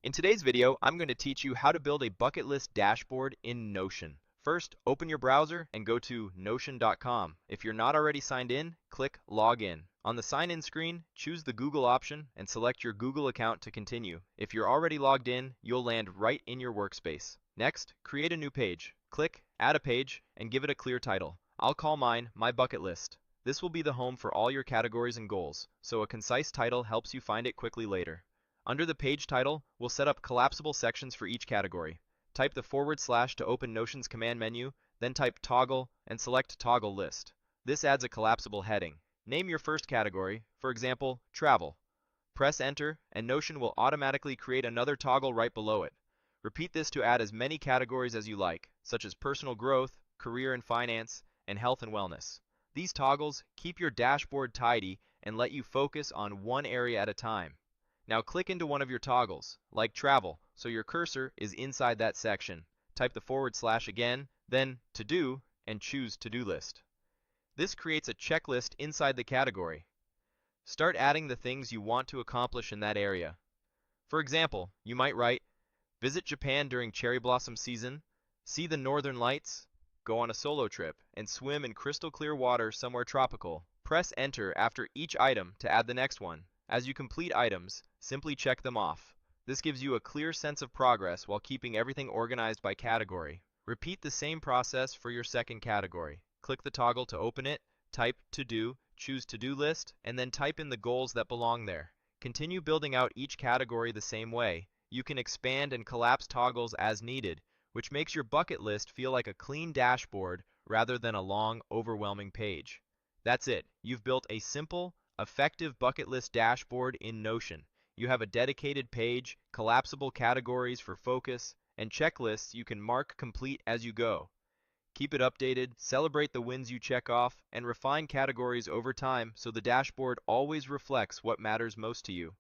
In today's video, I'm going to teach you how to build a bucket list dashboard in Notion. First, open your browser and go to notion.com. If you're not already signed in, click Login. On the sign in screen, choose the Google option and select your Google account to continue. If you're already logged in, you'll land right in your workspace. Next, create a new page. Click Add a Page and give it a clear title. I'll call mine My Bucket List. This will be the home for all your categories and goals, so a concise title helps you find it quickly later. Under the page title, we'll set up collapsible sections for each category. Type the / to open Notion's command menu, then type toggle and select Toggle List. This adds a collapsible heading. Name your first category, for example, Travel. Press Enter, and Notion will automatically create another toggle right below it. Repeat this to add as many categories as you like, such as Personal Growth, Career and Finance, and Health and Wellness. These toggles keep your dashboard tidy and let you focus on one area at a time. Now click into one of your toggles, like Travel, so your cursor is inside that section. Type the / again, then To Do, and choose To Do List. This creates a checklist inside the category. Start adding the things you want to accomplish in that area. For example, you might write, visit Japan during cherry blossom season, see the northern lights, go on a solo trip, and swim in crystal clear water somewhere tropical. Press Enter after each item to add the next one. As you complete items, simply check them off. This gives you a clear sense of progress while keeping everything organized by category. Repeat the same process for your second category. Click the toggle to open it, type To Do, choose To Do List, and then type in the goals that belong there. Continue building out each category the same way. You can expand and collapse toggles as needed, which makes your bucket list feel like a clean dashboard rather than a long, overwhelming page. That's it. You've built a simple, effective bucket list dashboard in Notion. You have a dedicated page, collapsible categories for focus, and checklists you can mark complete as you go. Keep it updated, celebrate the wins you check off, and refine categories over time so the dashboard always reflects what matters most to you.